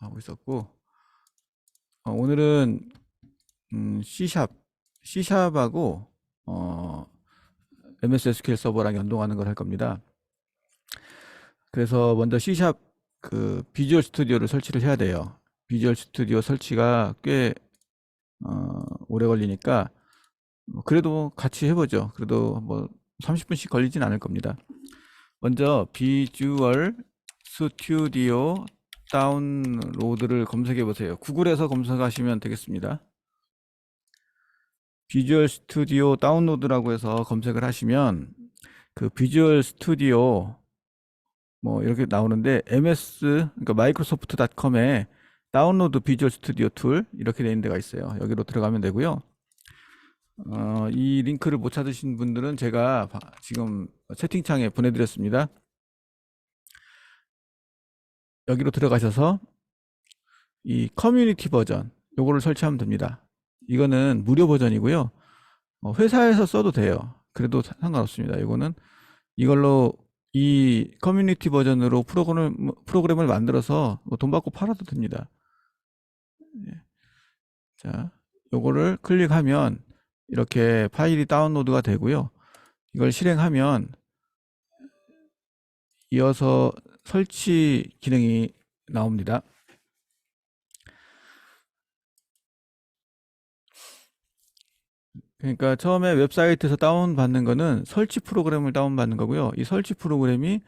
하고 있었고, 오늘은 C샵하고 MS SQL 서버랑 연동하는 걸 할 겁니다. 그래서 먼저 C샵 그 비주얼 스튜디오를 설치를 해야 돼요. 비주얼 스튜디오 설치가 꽤 오래 걸리니까 그래도 같이 해보죠. 그래도 뭐 30분씩 걸리진 않을 겁니다. 먼저 비주얼 스튜디오 다운로드를 검색해 보세요. 구글에서 검색하시면 되겠습니다. 비주얼 스튜디오 다운로드라고 해서 검색을 하시면 그 비주얼 스튜디오 뭐 이렇게 나오는데 MS 그러니까 마이크로소프트.com에 다운로드 비주얼 스튜디오 툴 이렇게 되어 있는 데가 있어요. 여기로 들어가면 되고요. 이 링크를 못 찾으신 분들은 제가 지금 채팅창에 보내드렸습니다. 여기로 들어가셔서 이 커뮤니티 버전 요거를 설치하면 됩니다. 이거는 무료 버전이고요. 회사에서 써도 돼요. 그래도 상관없습니다. 이거는 이걸로 이 커뮤니티 버전으로 프로그램을 만들어서 뭐돈 받고 팔아도 됩니다. 자, 요거를 클릭하면 이렇게 파일이 다운로드가 되고요. 이걸 실행하면 이어서 설치 기능이 나옵니다. 그러니까 처음에 웹사이트에서 다운받는 거는 설치 프로그램을 다운받는 거고요. 이 설치 프로그램이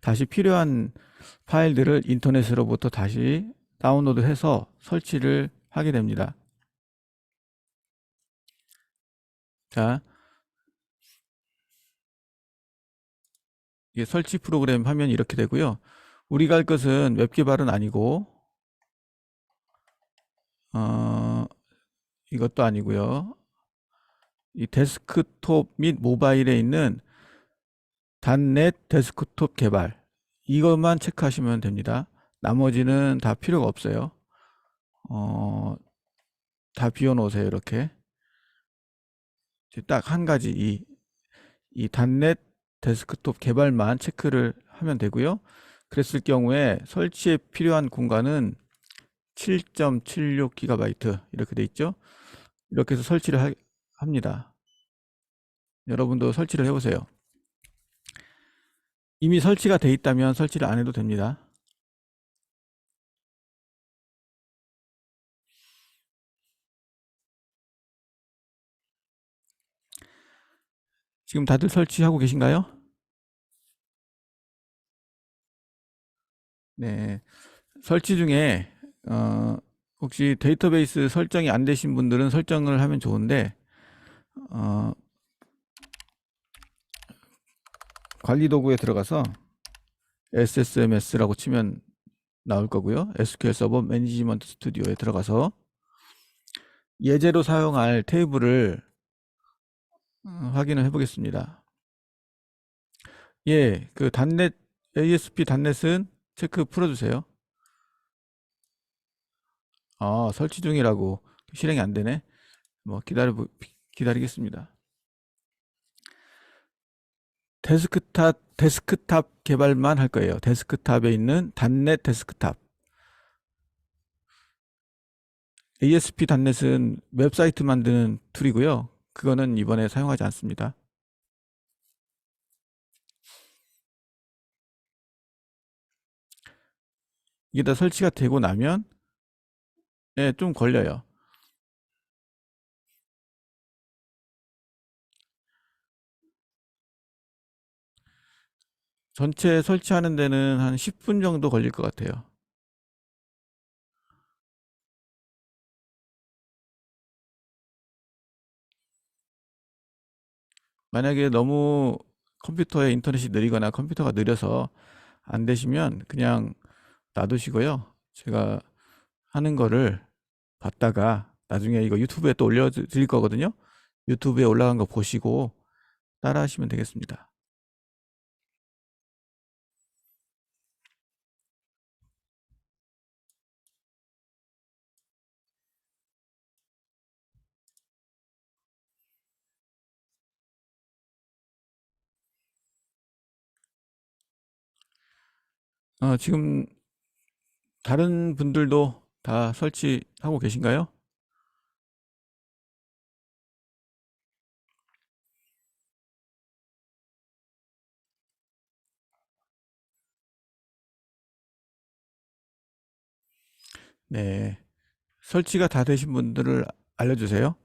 다시 필요한 파일들을 인터넷으로부터 다시 다운로드해서 설치를 하게 됩니다. 자, 이게 설치 프로그램 화면이 이렇게 되고요. 우리가 할 것은 웹 개발은 아니고 이것도 아니고요. 이 데스크톱 및 모바일에 있는 .NET 데스크톱 개발 이것만 체크하시면 됩니다. 나머지는 다 필요가 없어요. 다 비워놓으세요. 이렇게 딱 한 가지 이 .NET 데스크톱 개발만 체크를 하면 되고요. 그랬을 경우에 설치에 필요한 공간은 7.76GB 이렇게 돼 있죠. 이렇게 해서 설치를 합니다. 여러분도 설치를 해보세요. 이미 설치가 돼 있다면 설치를 안 해도 됩니다. 지금 다들 설치하고 계신가요? 네. 설치 중에 혹시 데이터베이스 설정이 안 되신 분들은 설정을 하면 좋은데 어, 관리 도구에 들어가서 SSMS라고 치면 나올 거고요. SQL 서버 매니지먼트 스튜디오에 들어가서 예제로 사용할 테이블을 확인을 해 보겠습니다. 예, 그 단넷 ASP 단넷은 체크 풀어주세요. 설치 중이라고 실행이 안 되네. 뭐 기다리겠습니다. 데스크탑 개발만 할 거예요. 데스크탑에 있는 단넷 데스크탑. ASP 단넷은 웹사이트 만드는 툴이고요. 그거는 이번에 사용하지 않습니다. 이게 다 설치가 되고 나면 예, 좀 걸려요. 전체 설치하는 데는 한 10분 정도 걸릴 것 같아요. 만약에 너무 컴퓨터에 인터넷이 느리거나 컴퓨터가 느려서 안 되시면 그냥 놔두시고요. 제가 하는 거를 봤다가 나중에 이거 유튜브에 또 올려드릴 거거든요. 유튜브에 올라간 거 보시고 따라 하시면 되겠습니다. 지금 다른 분들도 다 설치하고 계신가요? 네. 설치가 다 되신 분들을 알려주세요.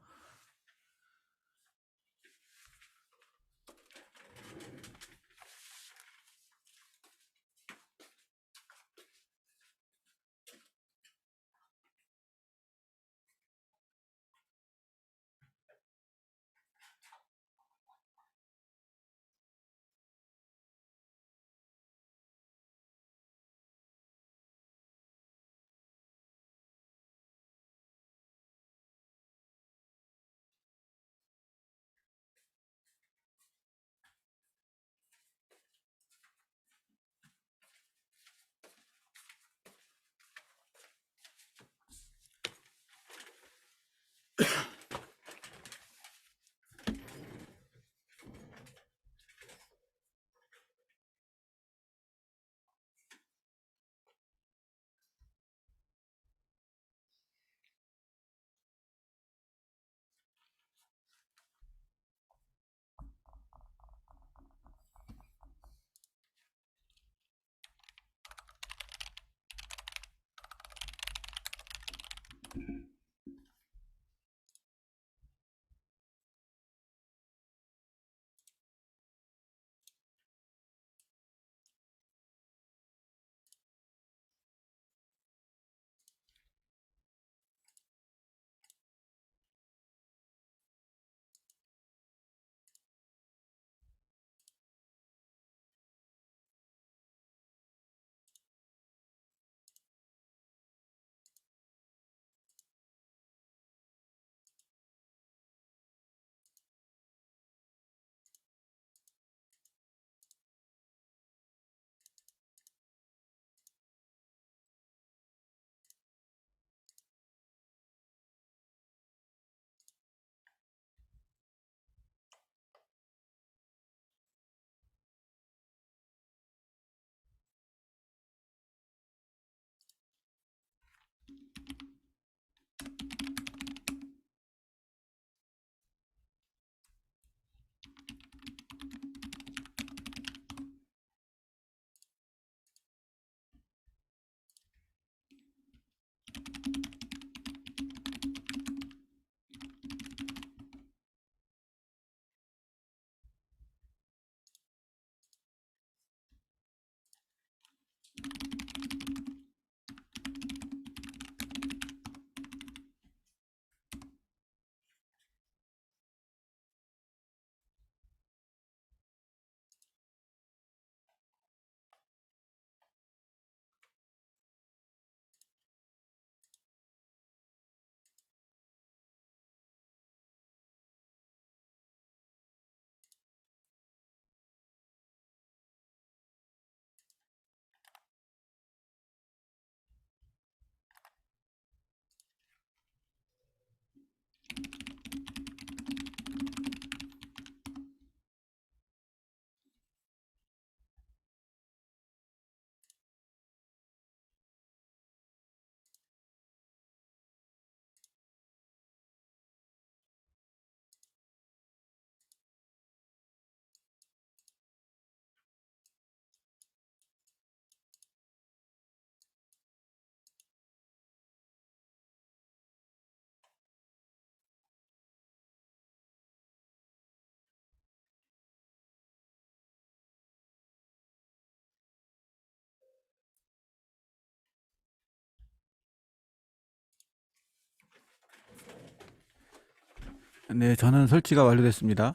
네, 저는 설치가 완료됐습니다.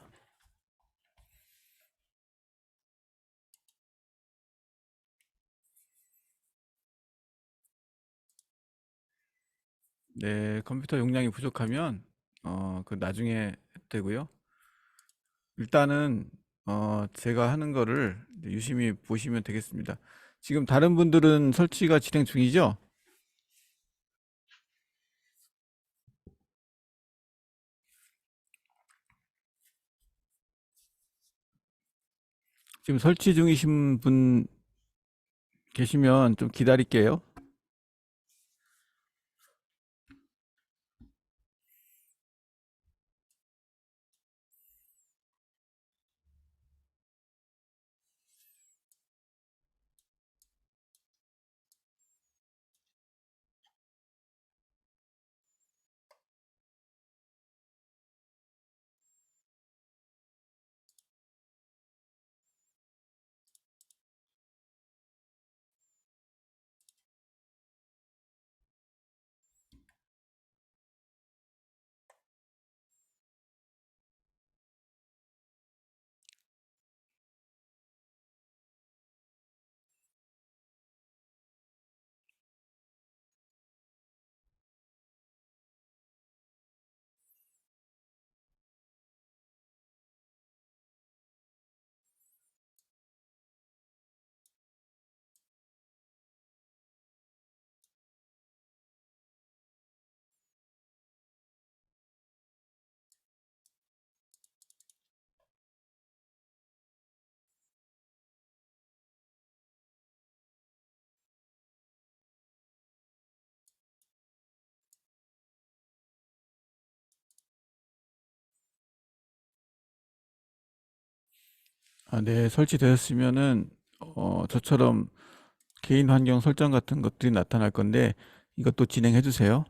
네, 컴퓨터 용량이 부족하면 그 나중에 되고요. 일단은 제가 하는 거를 이제 유심히 보시면 되겠습니다. 지금 다른 분들은 설치가 진행 중이죠? 지금 설치 중이신 분 계시면 좀 기다릴게요. 아, 네, 설치되었으면은 저처럼 개인 환경 설정 같은 것들이 나타날 건데 이것도 진행해 주세요.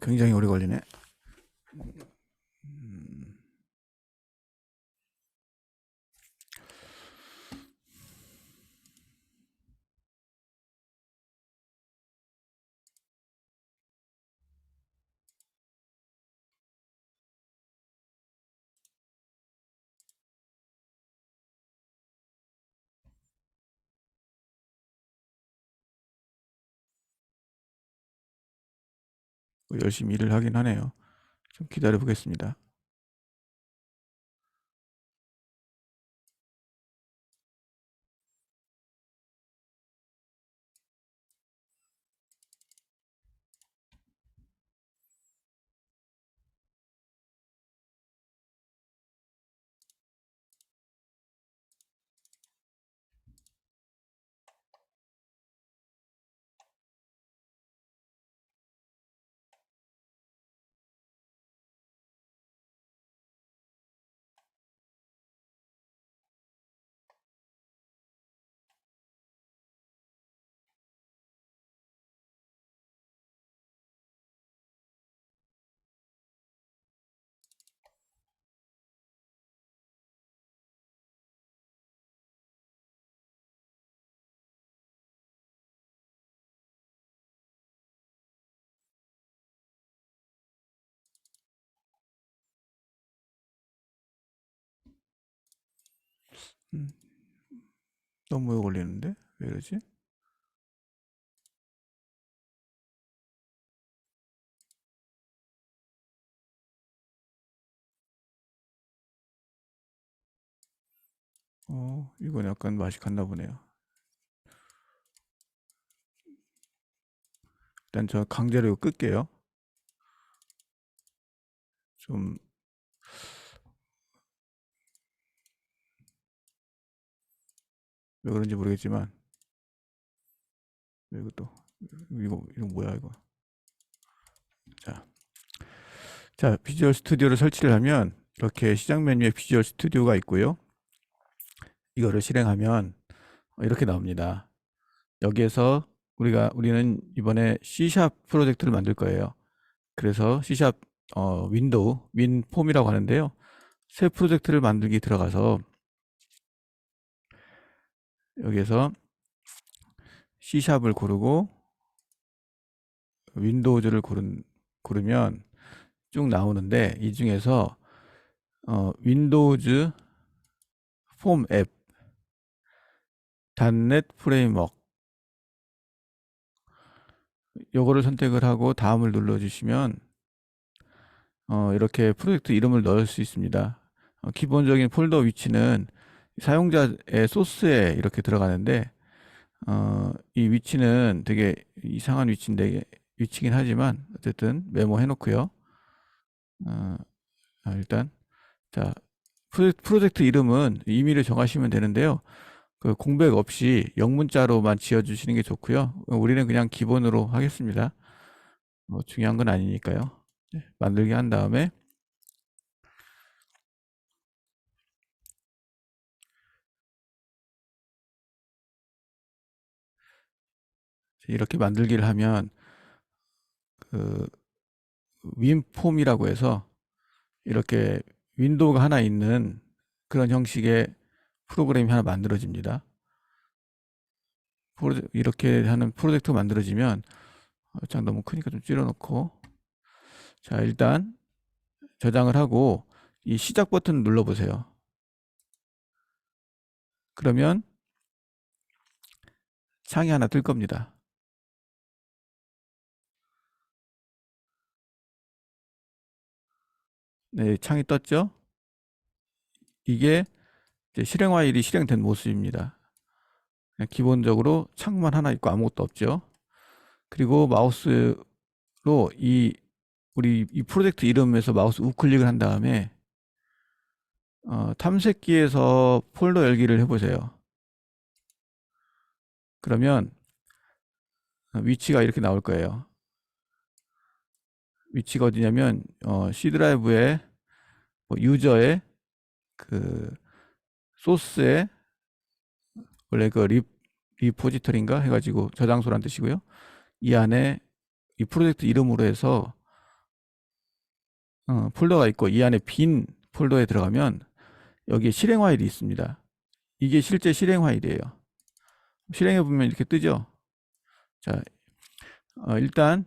굉장히 오래 걸리네. 열심히 일을 하긴 하네요. 좀 기다려 보겠습니다. 음, 너무 오래 걸리는데 왜 이러지? 이건 약간 맛이 갔나 보네요. 일단 저 강제로 이거 끌게요. 좀 왜 그런지 모르겠지만 이것도 이거 뭐야 이거. 자, 자, 비주얼 스튜디오를 설치를 하면 이렇게 시작 메뉴에 비주얼 스튜디오가 있고요. 이거를 실행하면 이렇게 나옵니다. 여기에서 우리는 이번에 C샵 프로젝트를 만들 거예요. 그래서 C샵 윈도우 윈폼이라고 하는데요. 새 프로젝트를 만들기 들어가서 여기에서 C샵을 고르고 윈도우즈를 고르면 쭉 나오는데 이 중에서 윈도우즈 폼 앱 .NET 프레임워크 요거를 선택을 하고 다음을 눌러주시면 이렇게 프로젝트 이름을 넣을 수 있습니다. 기본적인 폴더 위치는 사용자의 소스에 이렇게 들어가는데 이 위치는 되게 이상한 위치긴 하지만 어쨌든 메모해 놓고요. 어, 일단 자 프로젝트 이름은 임의를 정하시면 되는데요. 그 공백 없이 영문자로만 지어주시는 게 좋고요. 우리는 그냥 기본으로 하겠습니다. 뭐 중요한 건 아니니까요. 네, 만들기 한 다음에 이렇게 만들기를 하면 그 윈폼이라고 해서 이렇게 윈도우가 하나 있는 그런 형식의 프로그램이 하나 만들어집니다. 이렇게 하는 프로젝트가 만들어지면 장 너무 크니까 좀 줄여놓고, 자 일단 저장을 하고 이 시작 버튼 눌러보세요. 그러면 창이 하나 뜰 겁니다. 네, 창이 떴죠? 이게 이제 실행 파일이 실행된 모습입니다. 기본적으로 창만 하나 있고 아무것도 없죠. 그리고 마우스로 우리 이 프로젝트 이름에서 마우스 우클릭을 한 다음에 탐색기에서 폴더 열기를 해보세요. 그러면 위치가 이렇게 나올 거예요. 위치가 어디냐면 C 드라이브에 뭐 유저의 그 소스에 원래 그 리포지터리인가 해가지고 저장소란 뜻이고요. 이 안에 이 프로젝트 이름으로 해서 폴더가 있고, 이 안에 빈 폴더에 들어가면 여기에 실행 파일이 있습니다. 이게 실제 실행 파일이에요. 실행해 보면 이렇게 뜨죠. 자, 일단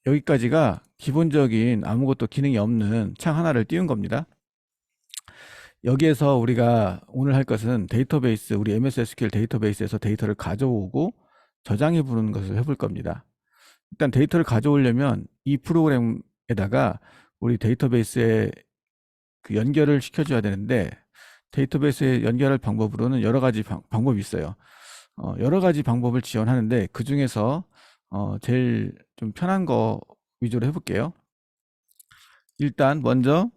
여기까지가 기본적인 아무것도 기능이 없는 창 하나를 띄운 겁니다. 여기에서 우리가 오늘 할 것은 데이터베이스, 우리 MS SQL 데이터베이스에서 데이터를 가져오고 저장해 보는 것을 해볼 겁니다. 일단 데이터를 가져오려면 이 프로그램에다가 우리 데이터베이스에 그 연결을 시켜줘야 되는데, 데이터베이스에 연결할 방법으로는 여러 가지 방법이 있어요. 여러 가지 방법을 지원하는데 그 중에서 제일 좀 편한 거 위주로 해볼게요. 일단 먼저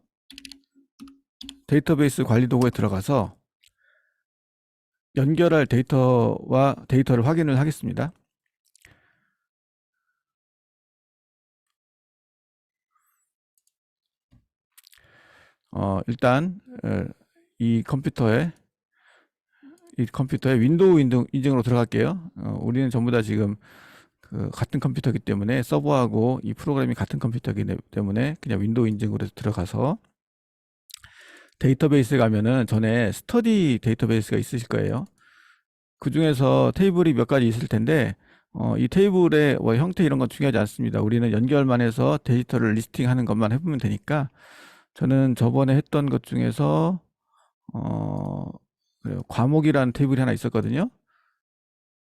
데이터베이스 관리 도구에 들어가서 연결할 데이터와 데이터를 확인을 하겠습니다. 일단 이 컴퓨터에 윈도우 인증으로 들어갈게요. 우리는 전부 다 지금 같은 컴퓨터이기 때문에 서버하고 이 프로그램이 같은 컴퓨터이기 때문에 그냥 윈도우 인증으로 들어가서 데이터베이스에 가면은 전에 스터디 데이터베이스가 있으실 거예요. 그 중에서 테이블이 몇 가지 있을 텐데 이 테이블의 뭐 형태 이런 건 중요하지 않습니다. 우리는 연결만 해서 데이터를 리스팅하는 것만 해보면 되니까, 저는 저번에 했던 것 중에서 과목이라는 테이블이 하나 있었거든요.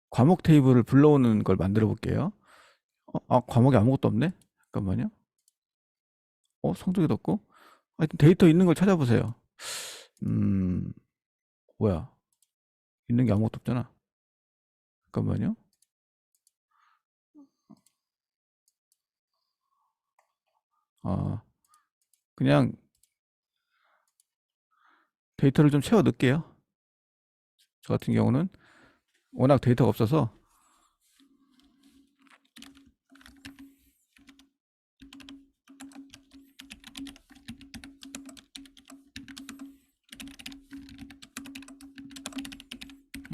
과목 테이블을 불러오는 걸 만들어 볼게요. 과목이 아무것도 없네? 잠깐만요. 성적에도 없고? 하여튼 데이터 있는 걸 찾아보세요. 뭐야? 있는 게 아무것도 없잖아. 잠깐만요. 그냥 데이터를 좀 채워 넣을게요. 저 같은 경우는 워낙 데이터가 없어서.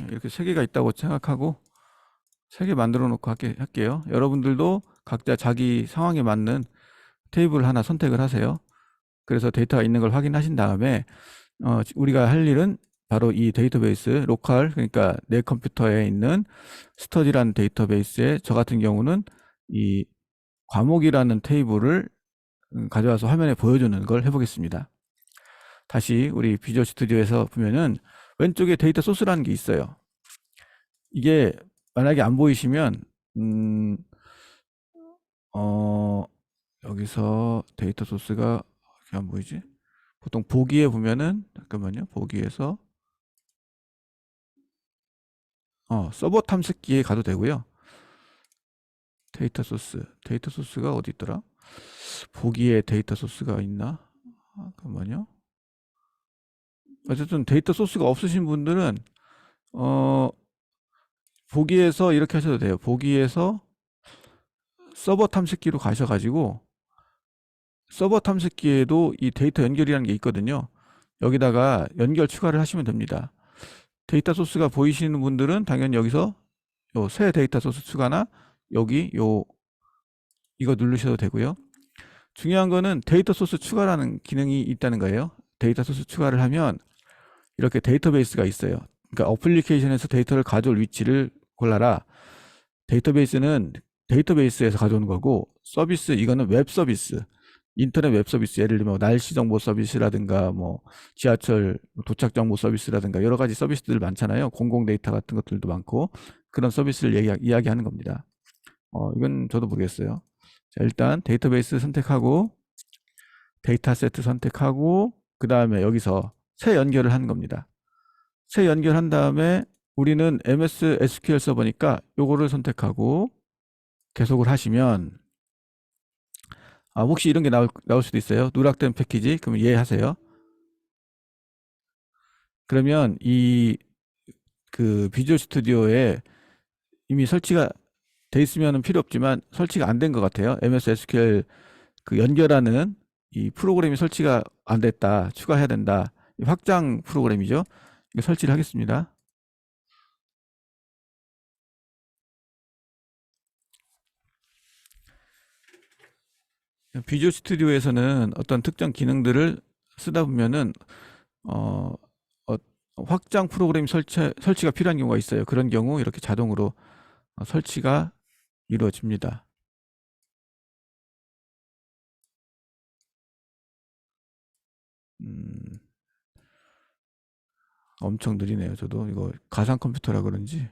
이렇게 3개가 있다고 생각하고 3개 만들어 놓고 할게요. 여러분들도 각자 자기 상황에 맞는 테이블 하나 선택을 하세요. 그래서 데이터가 있는 걸 확인하신 다음에 우리가 할 일은 바로 이 데이터베이스 로컬, 그러니까 내 컴퓨터에 있는 스터디라는 데이터베이스에 저 같은 경우는 이 과목이라는 테이블을 가져와서 화면에 보여주는 걸 해보겠습니다. 다시 우리 비주얼 스튜디오에서 보면은 왼쪽에 데이터 소스라는 게 있어요. 이게 만약에 안 보이시면 여기서 데이터 소스가 이렇게 안 보이지? 보통 보기에 보면은, 잠깐만요, 보기에서 서버 탐색기에 가도 되고요. 데이터 소스가 어디 있더라? 보기에 데이터 소스가 있나? 잠깐만요. 어쨌든 데이터 소스가 없으신 분들은 보기에서 이렇게 하셔도 돼요. 보기에서 서버 탐색기로 가셔가지고 서버 탐색기에도 이 데이터 연결이라는 게 있거든요. 여기다가 연결 추가를 하시면 됩니다. 데이터 소스가 보이시는 분들은 당연히 여기서 요 새 데이터 소스 추가나 여기 요 이거 누르셔도 되고요. 중요한 거는 데이터 소스 추가라는 기능이 있다는 거예요. 데이터 소스 추가를 하면 이렇게 데이터베이스가 있어요. 그러니까 어플리케이션에서 데이터를 가져올 위치를 골라라. 데이터베이스는 데이터베이스에서 가져오는 거고, 서비스 이거는 웹 서비스, 인터넷 웹 서비스, 예를 들면 날씨 정보 서비스라든가 뭐 지하철 도착 정보 서비스라든가 여러 가지 서비스들 많잖아요. 공공 데이터 같은 것들도 많고, 그런 서비스를 이야기하는 겁니다. 이건 저도 모르겠어요. 자, 일단 데이터베이스 선택하고 데이터 세트 선택하고 그 다음에 여기서 새 연결을 하는 겁니다. 새 연결한 다음에 우리는 MS SQL 서버니까 요거를 선택하고 계속을 하시면, 혹시 이런 게 나올 수도 있어요. 누락된 패키지. 그럼 이해하세요. 그러면 이 그 비주얼 스튜디오에 이미 설치가 돼 있으면 필요 없지만 설치가 안 된 것 같아요. MS SQL 그 연결하는 이 프로그램이 설치가 안 됐다. 추가해야 된다. 확장 프로그램이죠. 이거 설치를 하겠습니다. 비주얼 스튜디오에서는 어떤 특정 기능들을 쓰다 보면은 어, 어, 확장 프로그램 설치가 필요한 경우가 있어요. 그런 경우 이렇게 자동으로 설치가 이루어집니다. 음, 엄청 느리네요. 저도 이거 가상 컴퓨터라 그런지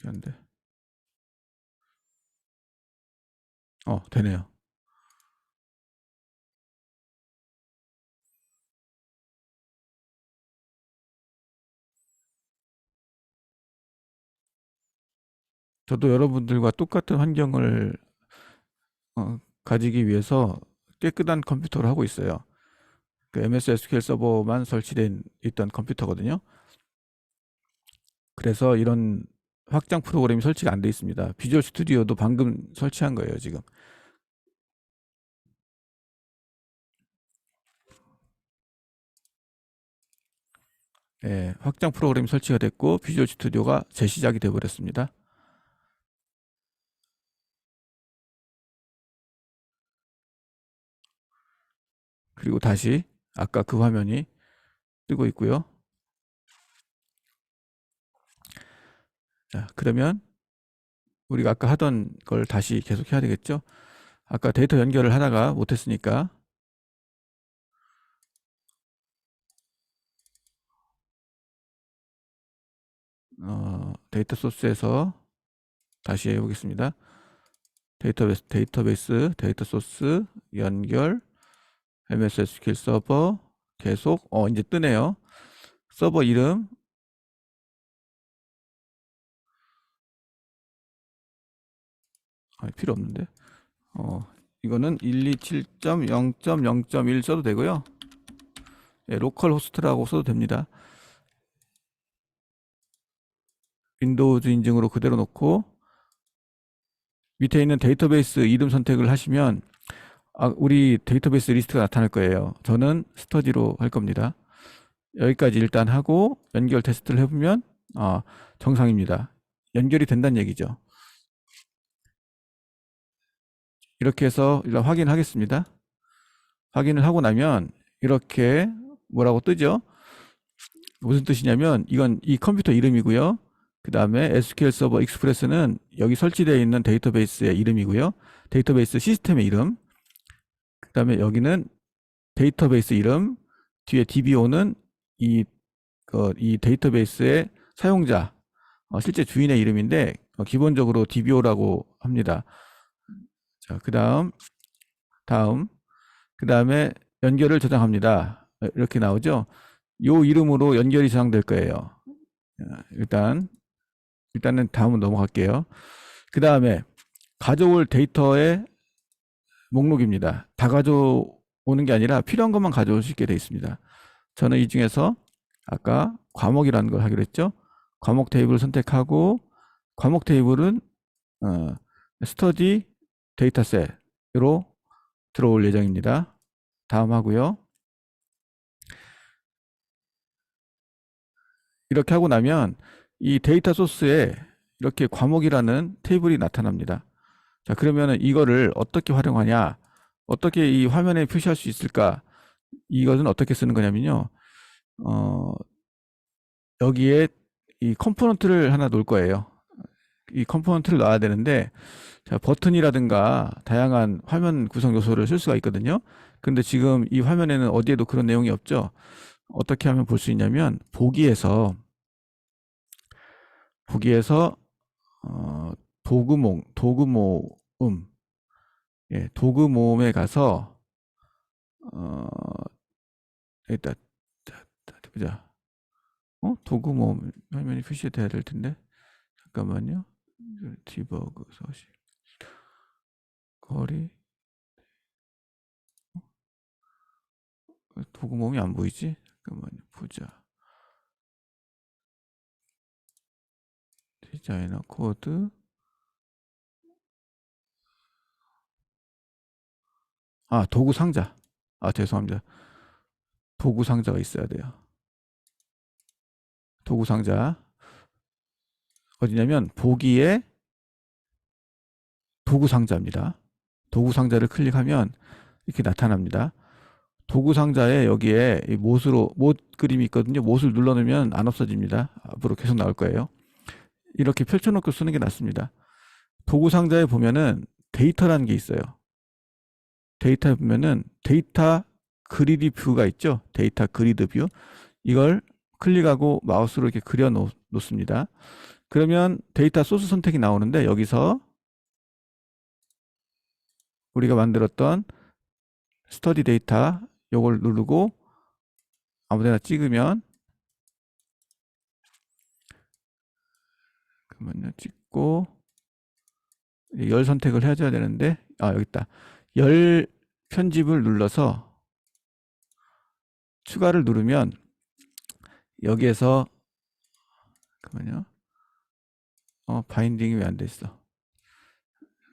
이렇게 안 돼. 되네요. 저도 여러분들과 똑같은 환경을 가지기 위해서 깨끗한 컴퓨터를 하고 있어요. 그 MS SQL 서버만 설치된 있던 컴퓨터거든요. 그래서 이런 확장 프로그램이 설치가 안 돼 있습니다. 비주얼 스튜디오도 방금 설치한 거예요, 지금. 예, 확장 프로그램이 설치가 됐고 비주얼 스튜디오가 재시작이 되어 버렸습니다. 그리고 다시 아까 그 화면이 뜨고 있고요. 자, 그러면 우리가 아까 하던 걸 다시 계속 해야 되겠죠? 아까 데이터 연결을 하다가 못했으니까 데이터 소스에서 다시 해보겠습니다. 데이터 소스 연결 MS SQL 서버 계속 이제 뜨네요. 서버 이름 필요 없는데 이거는 127.0.0.1 써도 되고요. 예, 로컬 호스트라고 써도 됩니다. 윈도우즈 인증으로 그대로 놓고 밑에 있는 데이터베이스 이름 선택을 하시면 우리 데이터베이스 리스트가 나타날 거예요. 저는 스터디로 할 겁니다. 여기까지 일단 하고 연결 테스트를 해보면 정상입니다. 연결이 된다는 얘기죠. 이렇게 해서 일단 확인하겠습니다. 확인을 하고 나면 이렇게 뭐라고 뜨죠? 무슨 뜻이냐면 이건 이 컴퓨터 이름이고요. 그 다음에 SQL 서버 익스프레스는 여기 설치되어 있는 데이터베이스의 이름이고요. 데이터베이스 시스템의 이름. 그 다음에 여기는 데이터베이스 이름. 뒤에 DBO는 이, 이 데이터베이스의 사용자, 실제 주인의 이름인데 기본적으로 DBO라고 합니다. 자, 다음, 그 다음에 연결을 저장합니다. 이렇게 나오죠. 요 이름으로 연결이 저장될 거예요. 일단은 다음은 넘어갈게요. 그 다음에 가져올 데이터의 목록입니다. 다 가져오는 게 아니라 필요한 것만 가져올 수 있게 되어 있습니다. 저는 이 중에서 아까 과목이라는 걸 하기로 했죠. 과목 테이블을 선택하고 과목 테이블은 스터디 데이터셋으로 들어올 예정입니다. 다음 하고요. 이렇게 하고 나면 이 데이터 소스에 이렇게 과목이라는 테이블이 나타납니다. 자, 그러면은 이거를 어떻게 활용하냐? 어떻게 이 화면에 표시할 수 있을까? 이것은 어떻게 쓰는 거냐면요. 어, 여기에 이 컴포넌트를 하나 놓을 거예요. 이 컴포넌트를 놔야 되는데, 자, 버튼이라든가 다양한 화면 구성 요소를 쓸 수가 있거든요. 근데 지금 이 화면에는 어디에도 그런 내용이 없죠. 어떻게 하면 볼 수 있냐면, 보기에서 어, 도구 모음, 예, 도구 모음에 가서 어, 일단 보자. 도구 모음 화면이 표시돼야 될 텐데. 잠깐만요. 디버그 서식 거리 도구 모음이 안 보이지? 잠깐만요. 보자. 디자이너 코드. 아, 도구 상자. 아, 죄송합니다. 도구 상자가 있어야 돼요. 도구 상자. 어디냐면 보기에 도구 상자입니다. 도구 상자를 클릭하면 이렇게 나타납니다. 도구 상자에 여기에 못 그림이 있거든요. 못을 눌러놓으면 안 없어집니다. 앞으로 계속 나올 거예요. 이렇게 펼쳐놓고 쓰는 게 낫습니다. 도구 상자에 보면은 데이터라는 게 있어요. 데이터에 보면은 데이터 그리드 뷰가 있죠. 데이터 그리드 뷰. 이걸 클릭하고 마우스로 이렇게 그려 놓습니다. 그러면 데이터 소스 선택이 나오는데 여기서 우리가 만들었던 스터디 데이터 요걸 누르고 아무데나 찍으면 그러면요 찍고 열 선택을 해줘야 되는데 여기 있다. 열 편집을 눌러서 추가를 누르면 여기에서 잠깐만요. 바인딩이 왜 안 됐어?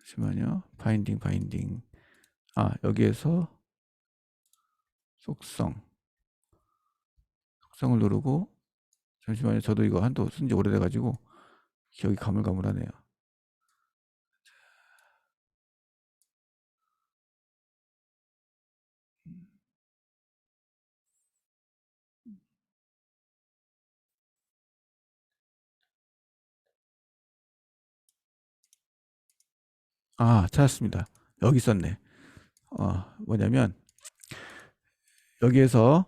잠시만요. 바인딩. 여기에서 속성을 누르고 잠시만요. 저도 이거 한도 쓴 지 오래돼 가지고 기억이 가물가물하네요. 찾았습니다. 여기 있었네. 뭐냐면 여기에서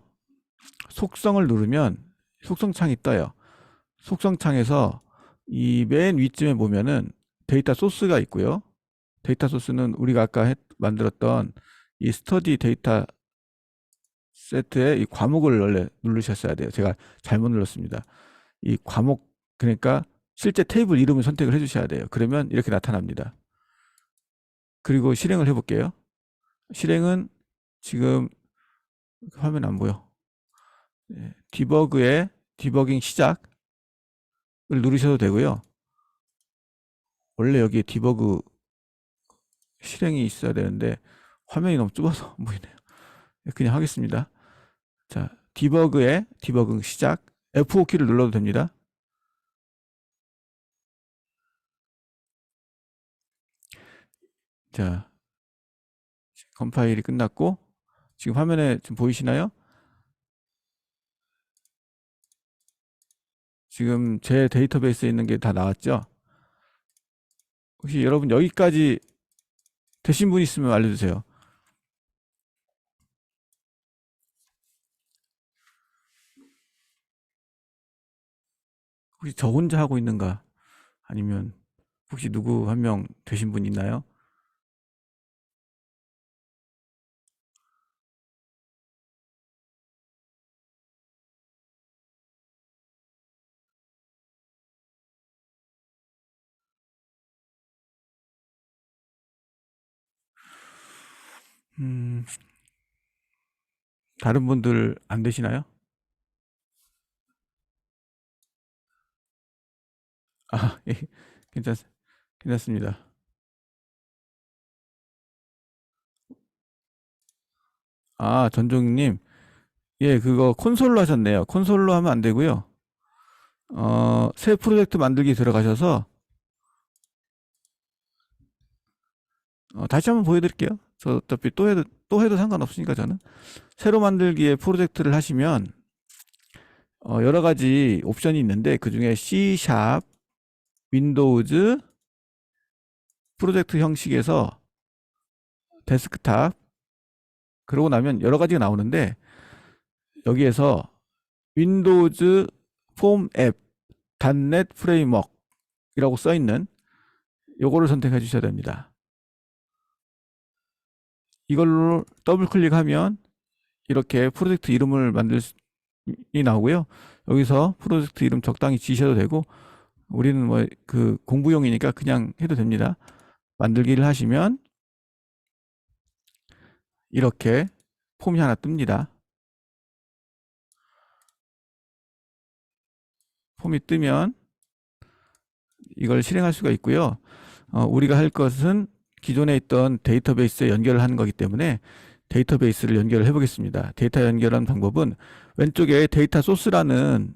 속성을 누르면 속성창이 떠요. 속성창에서 이 맨 위쯤에 보면은 데이터 소스가 있고요. 데이터 소스는 우리가 아까 만들었던 이 스터디 데이터 세트의 이 과목을 원래 누르셨어야 돼요. 제가 잘못 눌렀습니다. 이 과목, 그러니까 실제 테이블 이름을 선택을 해주셔야 돼요. 그러면 이렇게 나타납니다. 그리고 실행을 해볼게요. 실행은 지금 화면 안 보여. 디버그에 디버깅 시작을 누르셔도 되고요. 원래 여기에 디버그 실행이 있어야 되는데 화면이 너무 좁아서 안 보이네요. 그냥 하겠습니다. 자, 디버그에 디버깅 시작 F5키를 눌러도 됩니다. 자, 컴파일이 끝났고 지금 화면에 좀 보이시나요? 지금 제 데이터베이스에 있는 게 다 나왔죠? 혹시 여러분 여기까지 되신 분 있으면 알려주세요. 혹시 저 혼자 하고 있는가? 아니면 혹시 누구 한 명 되신 분 있나요? 음, 다른 분들 안 되시나요? 예, 괜찮, 괜찮습니다. 전종님, 예, 그거 콘솔로 하셨네요. 콘솔로 하면 안 되고요. 새 프로젝트 만들기 들어가셔서 다시 한번 보여드릴게요. 저 어차피 또 해도 상관없으니까 저는 새로 만들기에 프로젝트를 하시면 여러 가지 옵션이 있는데 그 중에 C#, 윈도우즈, 프로젝트 형식에서 데스크탑 그러고 나면 여러 가지가 나오는데 여기에서 윈도우즈 폼 앱 .NET 프레임워크이라고 써 있는 요거를 선택해 주셔야 됩니다. 이걸로 더블 클릭하면 이렇게 프로젝트 이름을 만들 수 나오고요. 여기서 프로젝트 이름 적당히 지셔도 되고 우리는 뭐 그 공부용이니까 그냥 해도 됩니다. 만들기를 하시면 이렇게 폼이 하나 뜹니다. 폼이 뜨면 이걸 실행할 수가 있고요. 우리가 할 것은 기존에 있던 데이터베이스에 연결을 하는 거기 때문에 데이터베이스를 연결을 해보겠습니다. 데이터 연결하는 방법은 왼쪽에 데이터 소스라는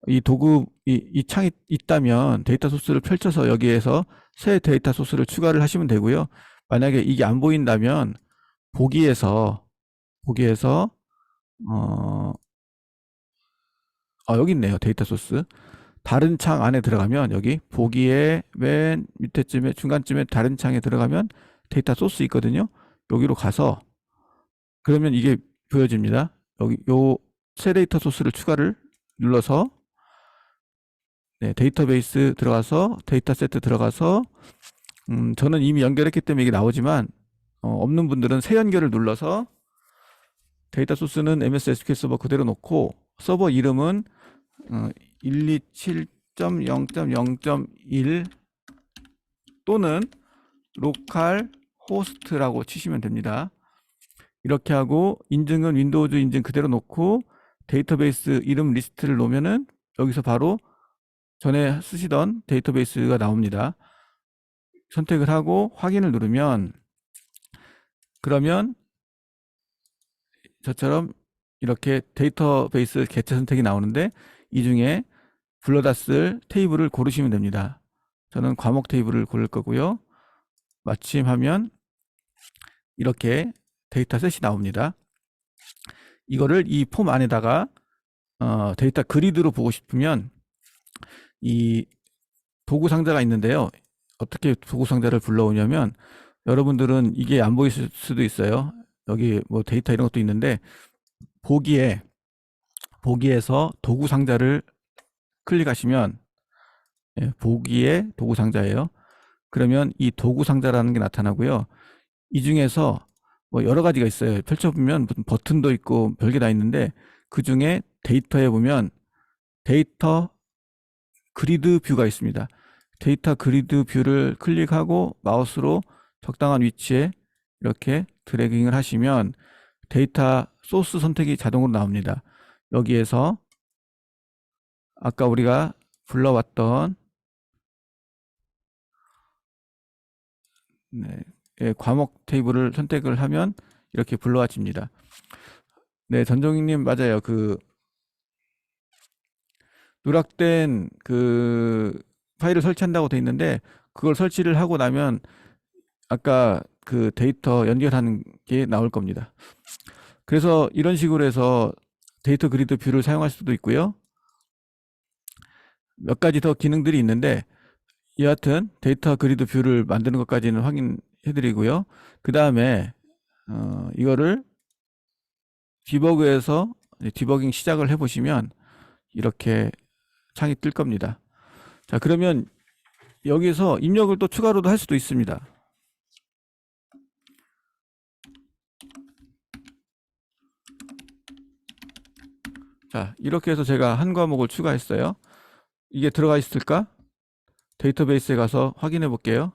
이 도구, 이 창이 있다면 데이터 소스를 펼쳐서 여기에서 새 데이터 소스를 추가를 하시면 되고요. 만약에 이게 안 보인다면 보기에서 어, 여기 있네요. 데이터 소스. 다른 창 안에 들어가면 여기 보기에 맨 밑에쯤에 중간쯤에 다른 창에 들어가면 데이터 소스 있거든요. 여기로 가서 그러면 이게 보여집니다. 여기 요 새 데이터 소스를 추가를 눌러서 네, 데이터베이스 들어가서 데이터 세트 들어가서 저는 이미 연결했기 때문에 이게 나오지만 없는 분들은 새 연결을 눌러서 데이터 소스는 MS SQL 서버 그대로 놓고 서버 이름은 127.0.0.1 또는 로컬 호스트라고 치시면 됩니다. 이렇게 하고 인증은 윈도우즈 인증 그대로 놓고 데이터베이스 이름 리스트를 놓으면은 여기서 바로 전에 쓰시던 데이터베이스가 나옵니다. 선택을 하고 확인을 누르면 그러면 저처럼 이렇게 데이터베이스 개체 선택이 나오는데 이 중에 불러다 쓸 테이블을 고르시면 됩니다. 저는 과목 테이블을 고를 거고요. 마침하면 이렇게 데이터셋이 나옵니다. 이거를 이 폼 안에다가 데이터 그리드로 보고 싶으면 이 도구 상자가 있는데요. 어떻게 도구 상자를 불러오냐면 여러분들은 이게 안 보일 수도 있어요. 여기 뭐 데이터 이런 것도 있는데 보기에서 도구 상자를 클릭하시면 보기에 도구 상자예요. 그러면 이 도구 상자라는 게 나타나고요. 이 중에서 뭐 여러 가지가 있어요. 펼쳐보면 무슨 버튼도 있고 별게 다 있는데 그 중에 데이터에 보면 데이터 그리드 뷰가 있습니다. 데이터 그리드 뷰를 클릭하고 마우스로 적당한 위치에 이렇게 드래깅을 하시면 데이터 소스 선택이 자동으로 나옵니다. 여기에서 아까 우리가 불러왔던 과목 테이블을 선택을 하면 이렇게 불러와집니다. 네, 전종익님 맞아요. 그 누락된 그 파일을 설치한다고 돼 있는데 그걸 설치를 하고 나면 아까 그 데이터 연결하는 게 나올 겁니다. 그래서 이런 식으로 해서 데이터 그리드 뷰를 사용할 수도 있고요. 몇 가지 더 기능들이 있는데 여하튼 데이터 그리드 뷰를 만드는 것까지는 확인해 드리고요. 그 다음에 이거를 디버그에서 디버깅 시작을 해 보시면 이렇게 창이 뜰 겁니다. 자, 그러면 여기서 입력을 또 추가로도 할 수도 있습니다. 자, 이렇게 해서 제가 한 과목을 추가했어요. 이게 들어가 있을까? 데이터베이스에 가서 확인해 볼게요.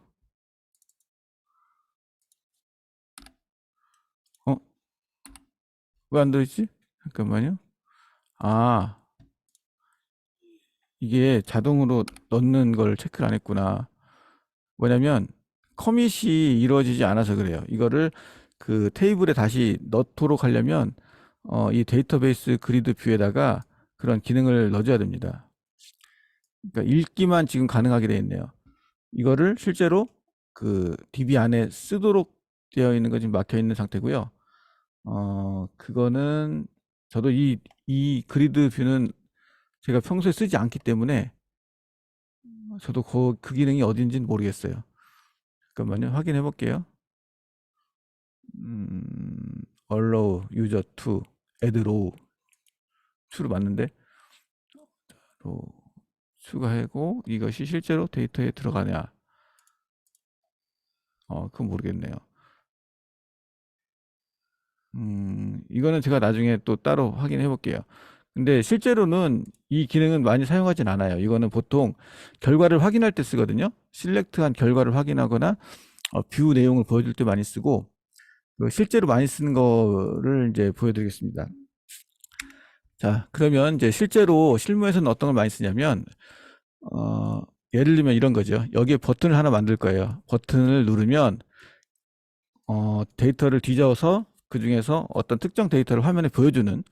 왜 안 들어있지? 잠깐만요. 아, 이게 자동으로 넣는 걸 체크를 안 했구나. 뭐냐면 커밋이 이루어지지 않아서 그래요. 이거를 그 테이블에 다시 넣도록 하려면 이 데이터베이스 그리드 뷰에다가 그런 기능을 넣어줘야 됩니다. 그러니까 읽기만 지금 가능하게 되어 있네요. 이거를 실제로 그 DB 안에 쓰도록 되어 있는 거 지금 막혀 있는 상태고요. 그거는 저도 이 그리드 뷰는 제가 평소에 쓰지 않기 때문에 저도 그 기능이 어딘지는 모르겠어요. 잠깐만요. 확인해 볼게요. allow user to add row to로 맞는데 row 추가하고 이것이 실제로 데이터에 들어가냐? 그건 모르겠네요. 이거는 제가 나중에 또 따로 확인해 볼게요. 근데 실제로는 이 기능은 많이 사용하진 않아요. 이거는 보통 결과를 확인할 때 쓰거든요. 실렉트한 결과를 확인하거나 뷰 내용을 보여줄 때 많이 쓰고 실제로 많이 쓰는 거를 이제 보여드리겠습니다. 자, 그러면 이제 실제로 실무에서는 어떤 걸 많이 쓰냐면 예를 들면 이런 거죠. 여기에 버튼을 하나 만들 거예요. 버튼을 누르면 데이터를 뒤져서 그 중에서 어떤 특정 데이터를 화면에 보여주는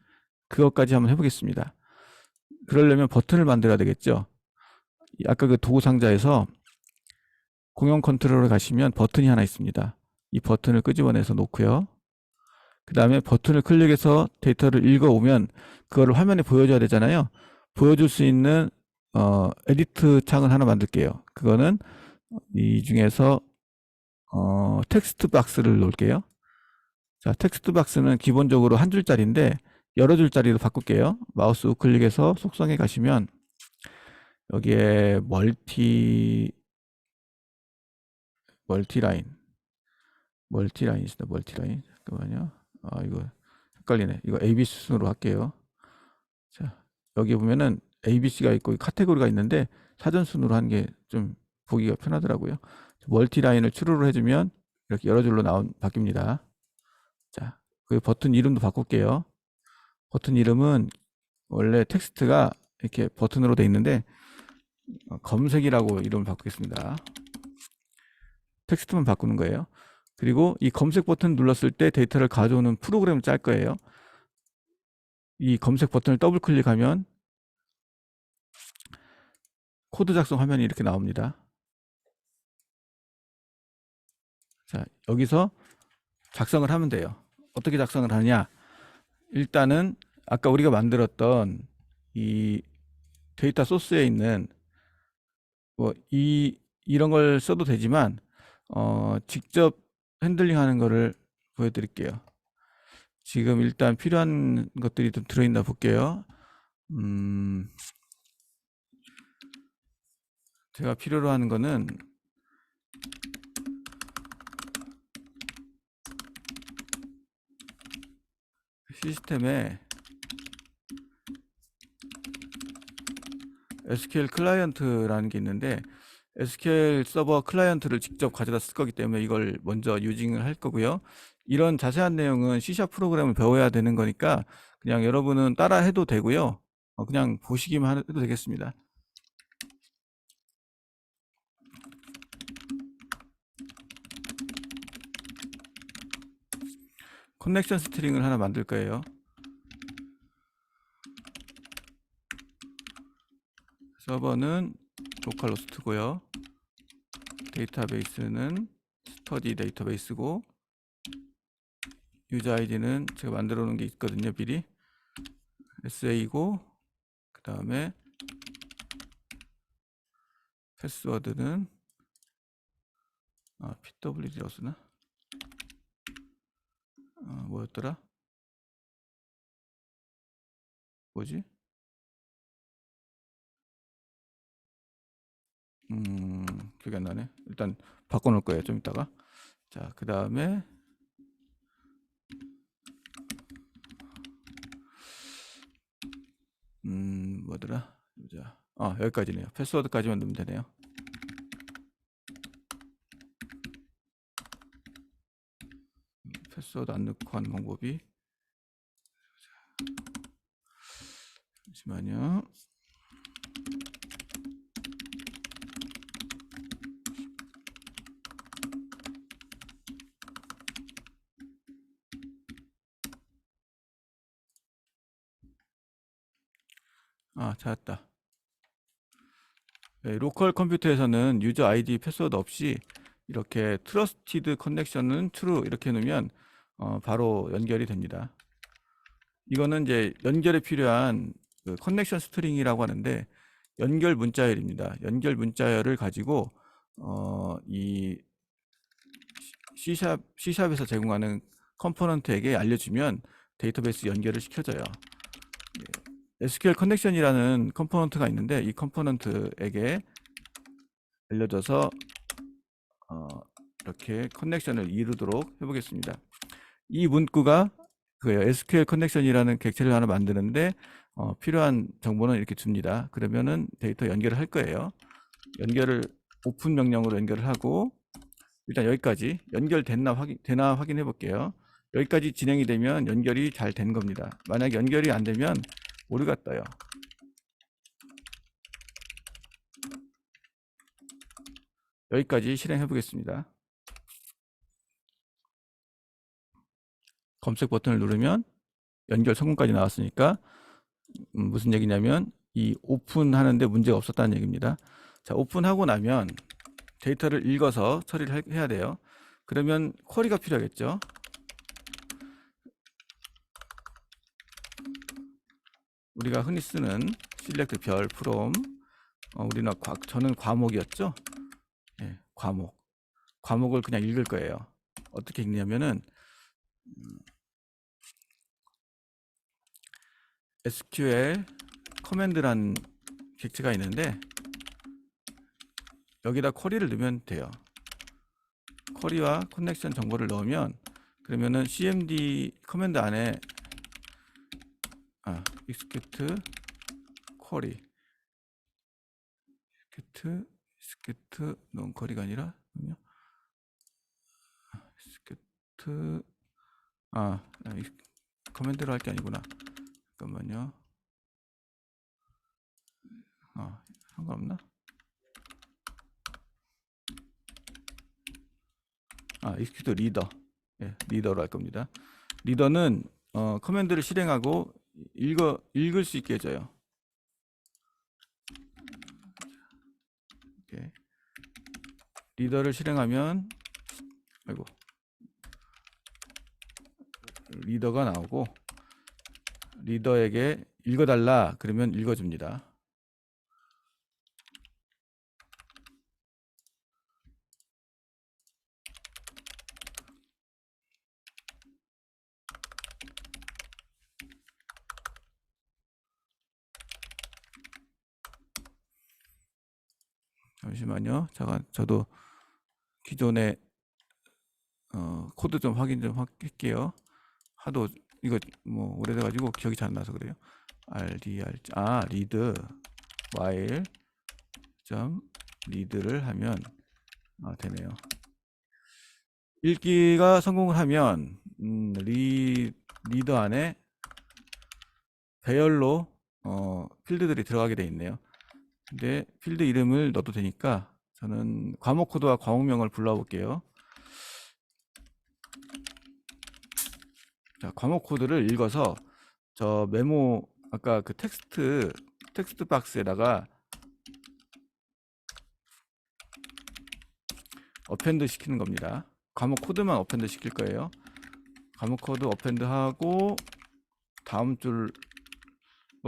그것까지 한번 해보겠습니다. 그러려면 버튼을 만들어야 되겠죠. 아까 그 도구 상자에서 공용 컨트롤에 가시면 버튼이 하나 있습니다. 이 버튼을 끄집어내서 놓고요. 그 다음에 버튼을 클릭해서 데이터를 읽어오면 그거를 화면에 보여줘야 되잖아요. 보여줄 수 있는 에디트 창을 하나 만들게요. 그거는 이 중에서 텍스트 박스를 놓을게요. 자, 텍스트 박스는 기본적으로 한 줄짜리인데 여러 줄짜리로 바꿀게요. 마우스 우클릭해서 속성에 가시면 여기에 멀티라인 있습니다. 멀티라인. 잠깐만요. 이거 헷갈리네. 이거 ABC 순으로 할게요. 자, 여기 보면은 ABC가 있고 카테고리가 있는데 사전 순으로 하는 게 좀 보기가 편하더라고요. 멀티라인을 추루를 해주면 이렇게 여러 줄로 바뀝니다. 자, 그 버튼 이름도 바꿀게요. 버튼 이름은 원래 텍스트가 이렇게 버튼으로 돼 있는데 검색이라고 이름을 바꾸겠습니다. 텍스트만 바꾸는 거예요. 그리고 이 검색 버튼 눌렀을 때 데이터를 가져오는 프로그램을 짤 거예요. 이 검색 버튼을 더블 클릭하면 코드 작성 화면이 이렇게 나옵니다. 자, 여기서 작성을 하면 돼요. 어떻게 작성을 하냐? 일단은 아까 우리가 만들었던 이 데이터 소스에 있는 이런 걸 써도 되지만 직접 핸들링하는 거를 보여드릴게요. 지금 일단 필요한 것들이 좀 들어있나 볼게요. 제가 필요로 하는 거는 시스템에 SQL 클라이언트라는 게 있는데 SQL 서버 클라이언트를 직접 가져다 쓸 거기 때문에 이걸 먼저 유징을 할 거고요. 이런 자세한 내용은 C# 프로그램을 배워야 되는 거니까 그냥 여러분은 따라 해도 되고요. 그냥 보시기만 해도 되겠습니다. 커넥션 스트링을 하나 만들 거예요. 서버는 로컬 호스트고요. 데이터베이스는 스터디 데이터베이스고 유저 아이디는 제가 만들어 놓은 게 있거든요. 미리 SA고 그 다음에 패스워드는 PWD라고 쓰나? 뭐였더라? 뭐지? 기억이 안 나네. 일단 바꿔놓을 거예요. 좀 이따가. 자, 그 다음에 뭐더라? 자, 여기까지네요. 패스워드까지만 넣으면 되네요. 패스워드 안 넣고 하는 방법이 잠시만요. 찾았다. 로컬 컴퓨터에서는 유저 아이디 패스워드 없이 이렇게 트러스티드 커넥션은 true 이렇게 해놓으면 바로 연결이 됩니다. 이거는 이제 연결에 필요한 그 커넥션 스트링이라고 하는데 연결 문자열입니다. 연결 문자열을 가지고 이 C샵에서 제공하는 컴포넌트에게 알려주면 데이터베이스 연결을 시켜줘요. SQL 커넥션이라는 컴포넌트가 있는데 이 컴포넌트에게 알려줘서 이렇게 커넥션을 이루도록 해보겠습니다. 이 문구가 그예요. SQL 커넥션이라는 객체를 하나 만드는데 필요한 정보는 이렇게 줍니다. 그러면은 데이터 연결을 할 거예요. 연결을 오픈 명령으로 연결을 하고 일단 여기까지 연결됐나 되나 확인해 볼게요. 여기까지 진행이 되면 연결이 잘 된 겁니다. 만약 연결이 안 되면 오류가 떠요. 여기까지 실행해 보겠습니다. 검색 버튼을 누르면 연결 성공까지 나왔으니까 무슨 얘기냐면 이 오픈하는데 문제가 없었다는 얘기입니다. 자, 오픈하고 나면 데이터를 읽어서 처리를 해야 돼요. 그러면 쿼리가 필요하겠죠. 우리가 흔히 쓰는 select 별 from 우리는 저는 과목이었죠. 네, 과목을 그냥 읽을 거예요. 어떻게 읽냐면은 SQL 커맨드란 객체가 있는데 여기다 쿼리를 넣으면 돼요. 쿼리와 커넥션 정보를 넣으면 그러면은 cmd 커맨드 안에 execute 쿼리 execute non 쿼리가 아니라 execute 커맨드로 할 게 아니구나. 잠깐만요. 상관없나? execute 리더. 예, 리더로 할 겁니다. 리더는 커맨드를 실행하고 읽을 수 있게 해줘요. 이렇게. 리더를 실행하면 리더가 나오고 리더에게 읽어달라 그러면 읽어줍니다. 잠시만요. 저도 기존에 코드 좀 확인 좀 할게요. 하도 이거 뭐 오래돼 가지고 기억이 잘 안 나서 그래요. read while read를 하면 되네요. 읽기가 성공을 하면 리더 안에 배열로 필드들이 들어가게 돼 있네요. 근데 필드 이름을 넣어도 되니까 저는 과목 코드와 과목명을 불러 볼게요. 자, 과목 코드를 읽어서 저 메모 아까 그 텍스트 박스에다가 어펜드 시키는 겁니다. 과목 코드만 어펜드 시킬 거예요. 과목 코드 어펜드 하고 다음 줄로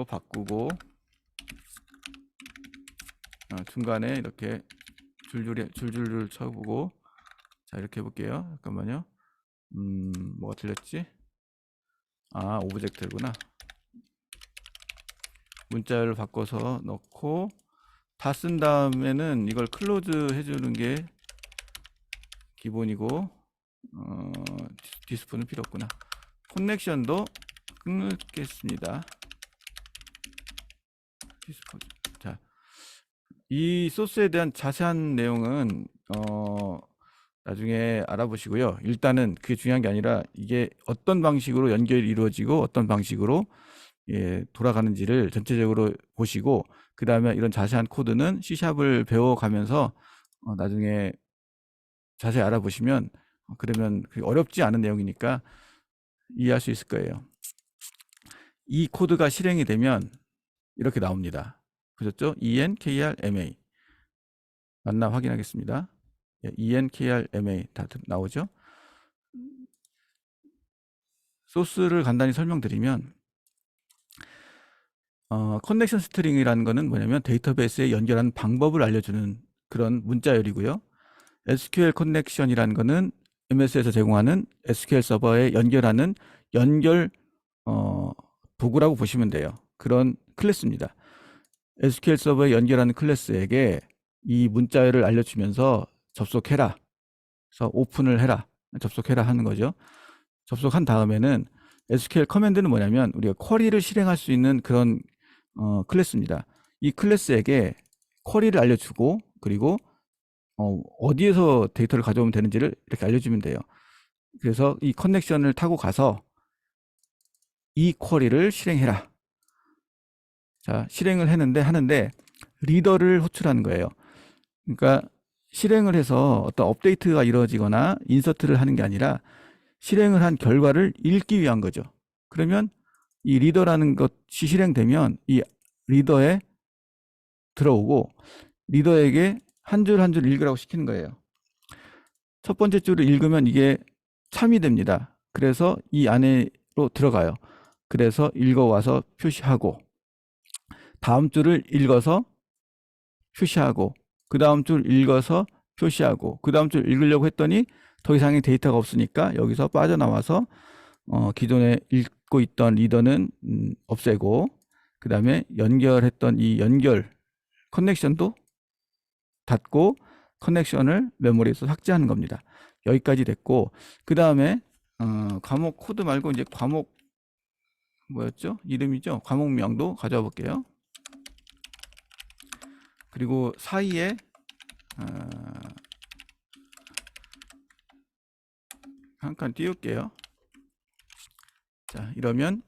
바꾸고 중간에 이렇게 줄줄줄 쳐보고 자 이렇게 해볼게요. 잠깐만요. 뭐가 틀렸지? 오브젝트구나. 문자를 바꿔서 넣고 다 쓴 다음에는 이걸 클로즈 해주는 게 기본이고 디스프는 필요 없구나. 커넥션도 끊겠습니다. 디스프. 자, 이 소스에 대한 자세한 내용은 나중에 알아보시고요. 일단은 그게 중요한 게 아니라 이게 어떤 방식으로 연결이 이루어지고 어떤 방식으로 돌아가는지를 전체적으로 보시고 그 다음에 이런 자세한 코드는 C샵을 배워가면서 나중에 자세히 알아보시면 그러면 어렵지 않은 내용이니까 이해할 수 있을 거예요. 이 코드가 실행이 되면 이렇게 나옵니다. 보셨죠? ENKRMA 맞나 확인하겠습니다. 예, enkrma 다 나오죠. 소스를 간단히 설명드리면 커넥션 스트링이라는 거는 뭐냐면 데이터베이스에 연결하는 방법을 알려주는 그런 문자열이고요. SQL 커넥션이라는 거는 MS에서 제공하는 SQL 서버에 연결하는 연결 도구라고 보시면 돼요. 그런 클래스입니다. SQL 서버에 연결하는 클래스에게 이 문자열을 알려주면서 접속해라. 그래서 오픈을 해라. 접속해라 하는 거죠. 접속한 다음에는 SQL 커맨드는 뭐냐면 우리가 쿼리를 실행할 수 있는 그런 클래스입니다. 이 클래스에게 쿼리를 알려주고 그리고 어디에서 데이터를 가져오면 되는지를 이렇게 알려주면 돼요. 그래서 이 커넥션을 타고 가서 이 쿼리를 실행해라. 자, 실행을 하는데 리더를 호출하는 거예요. 그러니까 실행을 해서 어떤 업데이트가 이루어지거나 인서트를 하는 게 아니라 실행을 한 결과를 읽기 위한 거죠. 그러면 이 리더라는 것이 실행되면 이 리더에 들어오고 리더에게 한 줄 한 줄 읽으라고 시키는 거예요. 첫 번째 줄을 읽으면 이게 참이 됩니다. 그래서 이 안으로 들어가요. 그래서 읽어와서 표시하고 다음 줄을 읽어서 표시하고 그 다음 줄 읽어서 표시하고 그 다음 줄 읽으려고 했더니 더 이상의 데이터가 없으니까 여기서 빠져나와서 기존에 읽고 있던 리더는 없애고 그 다음에 연결했던 이 연결 커넥션도 닫고 커넥션을 메모리에서 삭제하는 겁니다. 여기까지 됐고 그 다음에 과목 코드 말고 이제 과목 뭐였죠? 이름이죠? 과목명도 가져와 볼게요. 그리고 사이에 한 칸 띄울게요. 자, 이러면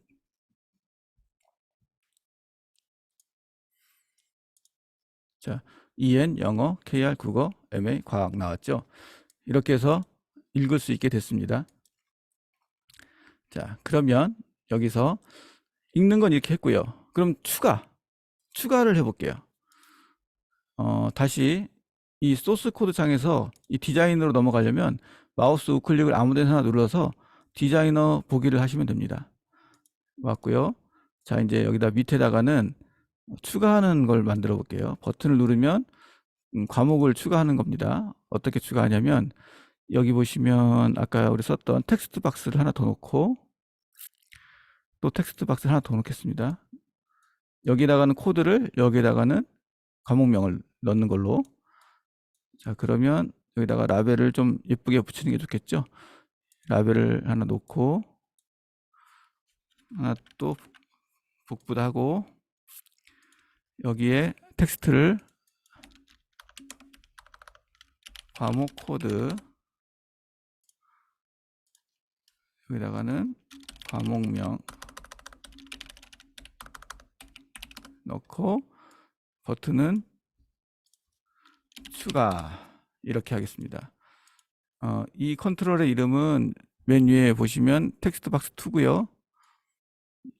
자, EN 영어, KR 국어, MA 과학 나왔죠. 이렇게 해서 읽을 수 있게 됐습니다. 자, 그러면 여기서 읽는 건 이렇게 했고요. 그럼 추가를 해볼게요. 다시 이 소스 코드 창에서 이 디자인으로 넘어가려면 마우스 우클릭을 아무 데나 눌러서 디자이너 보기를 하시면 됩니다. 왔고요. 자, 이제 여기다 밑에다가는 추가하는 걸 만들어 볼게요. 버튼을 누르면 과목을 추가하는 겁니다. 어떻게 추가하냐면 여기 보시면 아까 우리 썼던 텍스트 박스를 하나 더 놓고 또 텍스트 박스를 하나 더 놓겠습니다. 여기다가는 코드를 여기다가는 과목명을 넣는 걸로. 자, 그러면 여기다가 라벨을 좀 예쁘게 붙이는 게 좋겠죠. 라벨을 하나 놓고 하나 또 복붙하고 여기에 텍스트를 과목 코드 여기다가는 과목명 넣고 버튼은 추가 이렇게 하겠습니다. 이 컨트롤의 이름은 맨 위에 보시면 텍스트 박스 2고요.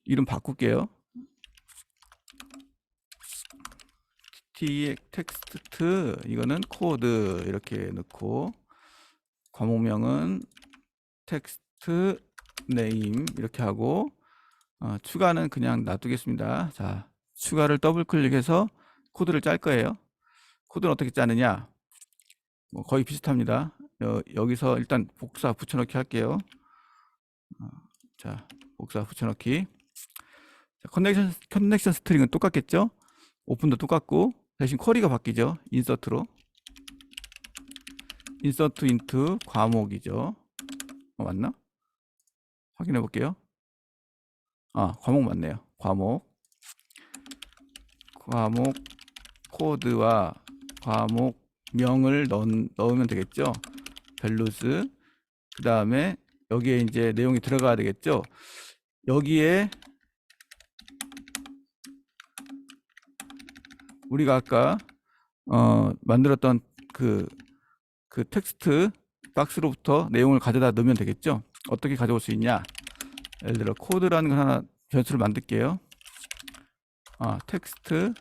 이름 바꿀게요. 텍스트 이거는 코드 이렇게 넣고 과목명은 텍스트 네임 이렇게 하고 추가는 그냥 놔두겠습니다. 자, 추가를 더블 클릭해서 코드를 짤 거예요. 코드는 어떻게 짜느냐? 거의 비슷합니다. 여기서 일단 복사 붙여넣기 할게요. 자, 복사 붙여넣기. 자, 커넥션 스트링은 똑같겠죠? 오픈도 똑같고 대신 쿼리가 바뀌죠. 인서트로. 인서트 인트 과목이죠. 맞나? 확인해 볼게요. 과목 맞네요. 과목 코드와 과목명을 넣으면 되겠죠. 밸류스 그 다음에 여기에 이제 내용이 들어가야 되겠죠. 여기에 우리가 아까 만들었던 그 텍스트 박스로부터 내용을 가져다 넣으면 되겠죠. 어떻게 가져올 수 있냐? 예를 들어 코드라는 걸 하나 변수를 만들게요. 텍스트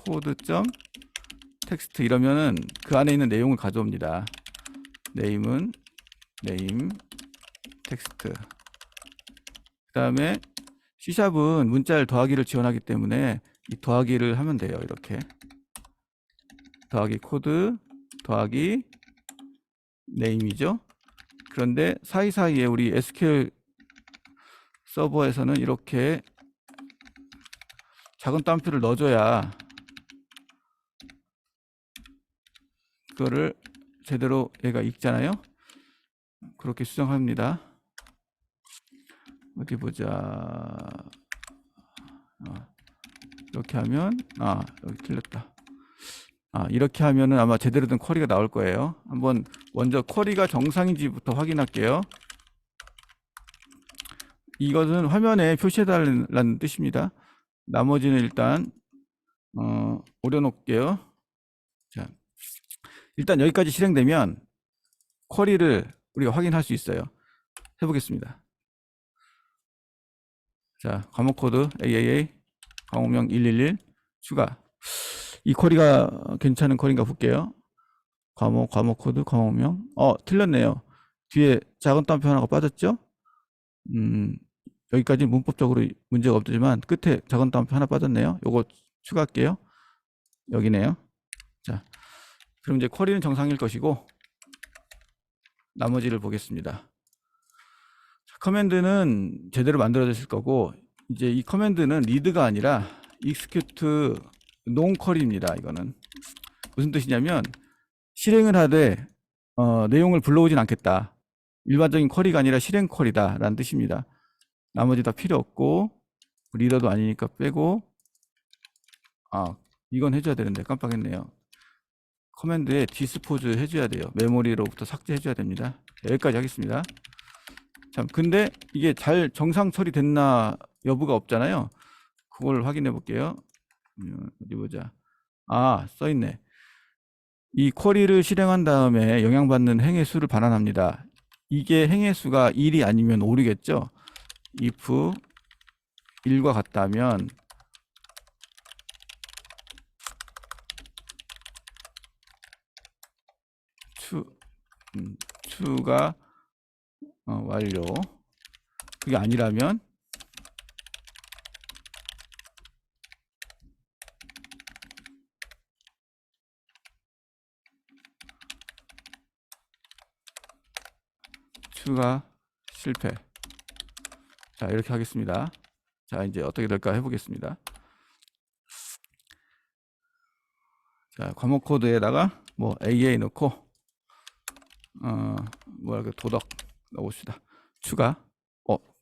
코드 점 텍스트 이러면은 그 안에 있는 내용을 가져옵니다. 네임은 네임 텍스트. 그 다음에 C샵은 문자열 더하기를 지원하기 때문에 이 더하기를 하면 돼요. 이렇게 더하기 코드 더하기 네임이죠. 그런데 사이사이에 우리 SQL 서버에서는 이렇게 작은 따옴표를 넣어줘야 그거를 제대로 얘가 읽잖아요. 그렇게 수정합니다. 어디 보자. 이렇게 하면 여기 틀렸다. 이렇게 하면은 아마 제대로 된 쿼리가 나올 거예요. 한번 먼저 쿼리가 정상인지부터 확인할게요. 이것은 화면에 표시해달라는 뜻입니다. 나머지는 일단 오려놓을게요. 자, 일단 여기까지 실행되면 쿼리를 우리가 확인할 수 있어요. 해보겠습니다. 자, 과목 코드 AAA 광호명 111 추가. 이 쿼리가 괜찮은 쿼리인가 볼게요. 과목 코드 광호명 틀렸네요. 뒤에 작은 따옴표 하나가 빠졌죠. 여기까지 문법적으로 문제가 없지만 끝에 작은 따옴표 하나 빠졌네요. 요거 추가할게요. 여기네요. 자, 그럼 이제 쿼리는 정상일 것이고 나머지를 보겠습니다. 커맨드는 제대로 만들어졌을 거고, 이제 이 커맨드는 리드가 아니라 execute non 쿼리입니다. 이거는 무슨 뜻이냐면 실행을 하되 내용을 불러오진 않겠다. 일반적인 쿼리가 아니라 실행 쿼리다 라는 뜻입니다. 나머지 다 필요 없고 리더도 아니니까 빼고, 이건 해줘야 되는데 깜빡했네요. 커맨드에 디스포즈 해줘야 돼요. 메모리로부터 삭제해줘야 됩니다. 여기까지 하겠습니다. 참, 근데 이게 잘 정상 처리됐나 여부가 없잖아요. 그걸 확인해 볼게요. 어디 보자. 써있네. 이 쿼리를 실행한 다음에 영향받는 행의 수를 반환합니다. 이게 행의 수가 1이 아니면 5겠죠. if 1과 같다면 추가 완료. 그게 아니라면 추가 실패. 자, 이렇게 하겠습니다. 자, 이제 어떻게 될까 해보겠습니다. 자, 과목 코드에다가 뭐 AA 넣고 도덕 넣어봅시다. 추가.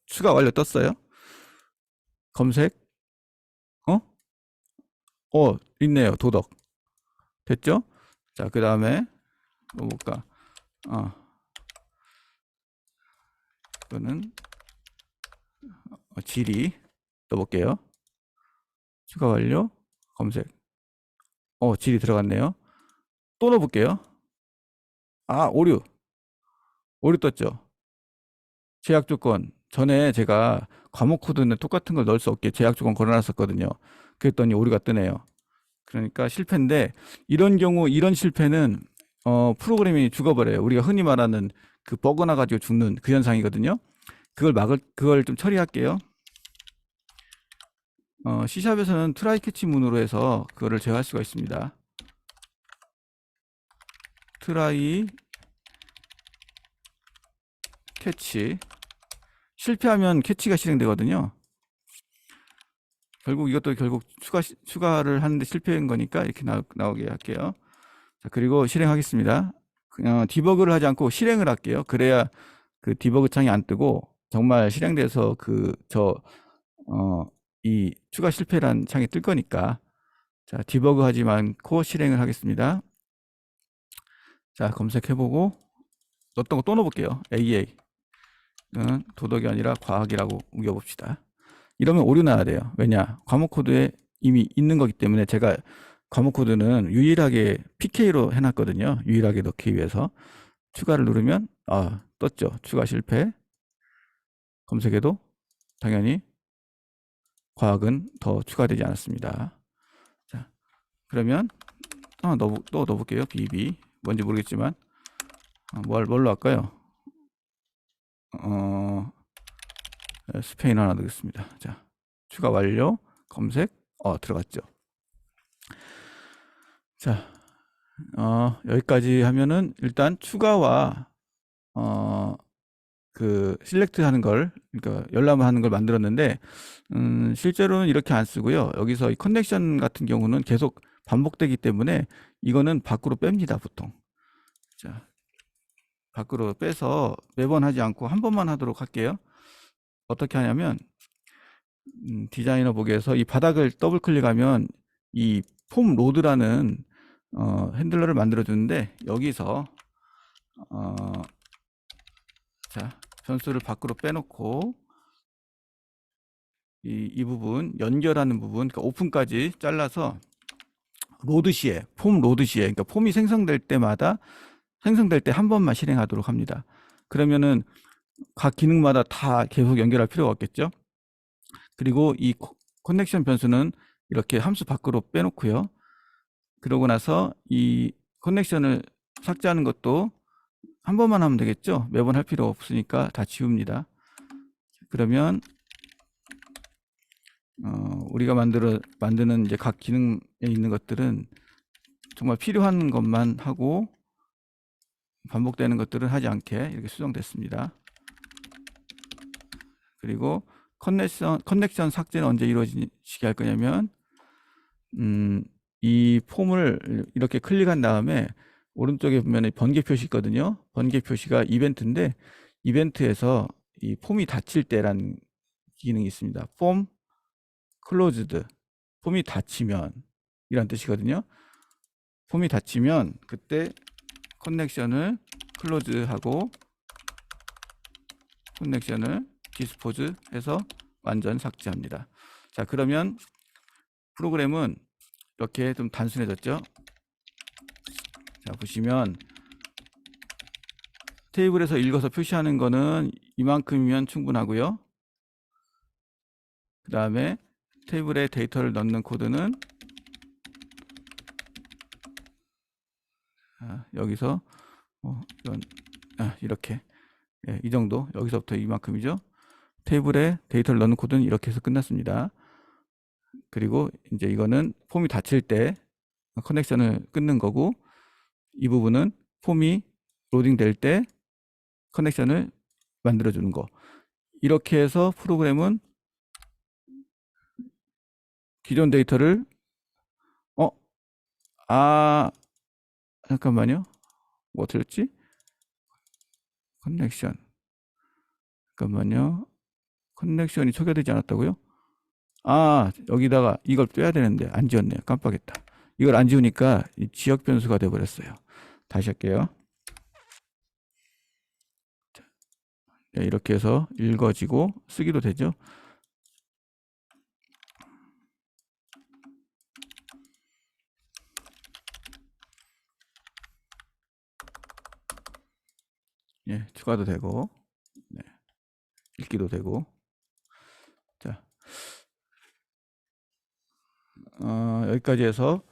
추가 완료 떴어요. 검색. 있네요. 도덕. 됐죠? 자, 그 다음에 뭐 볼까? 이거는 지리 넣어볼게요. 추가 완료. 검색. 지리 들어갔네요. 또 넣어볼게요. 오류 떴죠. 제약 조건. 전에 제가 과목 코드는 똑같은 걸 넣을 수 없게 제약 조건 걸어놨었거든요. 그랬더니 오류가 뜨네요. 그러니까 실패인데, 이런 경우 이런 실패는 프로그램이 죽어버려요. 우리가 흔히 말하는 그 버그 나가지고 죽는 그 현상이거든요. 그걸 좀 처리할게요. C샵에서는 트라이 캐치 문으로 해서 그거를 제어할 수가 있습니다. 트라이 캐치. 실패하면 캐치가 실행되거든요. 이것도 결국 추가를 하는데 실패한 거니까 이렇게 나오게 할게요. 자, 그리고 실행하겠습니다. 그냥 디버그를 하지 않고 실행을 할게요. 그래야 그 디버그 창이 안 뜨고 정말 실행돼서 이 추가 실패란 창이 뜰 거니까. 자, 디버그 하지 않고 실행을 하겠습니다. 자, 검색해보고 넣었던 거 또 넣어볼게요. AA. 도덕이 아니라 과학이라고 우겨봅시다. 이러면 오류 나야 돼요. 왜냐? 과목 코드에 이미 있는 거기 때문에 제가 과목 코드는 유일하게 PK로 해놨거든요. 유일하게 넣기 위해서. 추가를 누르면 떴죠. 추가 실패. 검색해도 당연히 과학은 더 추가되지 않았습니다. 자, 그러면 또 넣어볼게요. bb 뭔지 모르겠지만 뭘로 할까요? 스페인 하나 넣겠습니다. 자, 추가 완료. 검색. 들어갔죠. 자, 여기까지 하면은 일단 추가와 그 실렉트 하는 걸, 그러니까 열람을 하는 걸 만들었는데 실제로는 이렇게 안 쓰고요. 여기서 이 커넥션 같은 경우는 계속 반복되기 때문에 이거는 밖으로 뺍니다, 보통. 자, 밖으로 빼서 매번 하지 않고 한 번만 하도록 할게요. 어떻게 하냐면 디자이너 보기에서 이 바닥을 더블 클릭하면 이 폼 로드라는 핸들러를 만들어 주는데, 여기서 자, 변수를 밖으로 빼놓고 이 부분 연결하는 부분, 그러니까 오픈까지 잘라서 로드 시에, 폼 로드 시에, 그러니까 폼이 생성될 때마다 생성될 때 한 번만 실행하도록 합니다. 그러면은 각 기능마다 다 계속 연결할 필요가 없겠죠. 그리고 이 커넥션 변수는 이렇게 함수 밖으로 빼놓고요. 그러고 나서 이 커넥션을 삭제하는 것도 한 번만 하면 되겠죠. 매번 할 필요 없으니까 다 지웁니다. 그러면 우리가 만드는 이제 각 기능에 있는 것들은 정말 필요한 것만 하고 반복되는 것들은 하지 않게 이렇게 수정됐습니다. 그리고 커넥션 삭제는 언제 이루어지게 할 거냐면 이 폼을 이렇게 클릭한 다음에 오른쪽에 보면 번개 표시 있거든요. 번개 표시가 이벤트인데, 이벤트에서 이 폼이 닫힐 때라는 기능이 있습니다. 폼 클로즈드, 폼이 닫히면 이란 뜻이거든요. 폼이 닫히면 그때 커넥션을 클로즈하고 커넥션을 디스포즈 해서 완전 삭제합니다. 자, 그러면 프로그램은 이렇게 좀 단순해졌죠. 자, 보시면 테이블에서 읽어서 표시하는 거는 이만큼이면 충분하고요. 그 다음에 테이블에 데이터를 넣는 코드는 여기서 이렇게 이 정도, 여기서부터 이만큼이죠. 테이블에 데이터를 넣는 코드는 이렇게 해서 끝났습니다. 그리고 이제 이거는 폼이 닫힐 때 커넥션을 끊는 거고, 이 부분은 폼이 로딩 될 때 커넥션을 만들어 주는 거. 이렇게 해서 프로그램은 기존 데이터를 잠깐만요. 뭐 틀렸지? 커넥션. 잠깐만요. 커넥션이 초기화되지 않았다고요? 여기다가 이걸 빼야 되는데 안 지웠네요. 깜빡했다. 이걸 안 지우니까 이 지역 변수가 돼 버렸어요. 다시 할게요. 네, 이렇게 해서 읽어지고 쓰기도 되죠. 예, 추가도 되고, 네, 읽기도 되고. 자, 여기까지 해서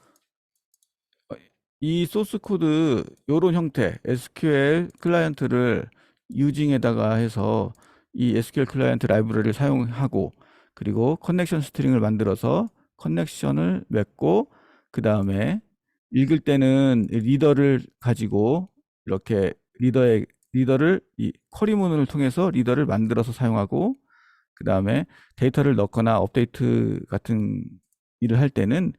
이 소스 코드 요런 형태 SQL 클라이언트를 유징에다가 해서 이 SQL 클라이언트 라이브러리를 사용하고, 그리고 커넥션 스트링을 만들어서 커넥션을 맺고, 그 다음에 읽을 때는 리더를 가지고 이렇게 리더를 이 쿼리문을 통해서 리더를 만들어서 사용하고, 그 다음에 데이터를 넣거나 업데이트 같은 일을 할 때는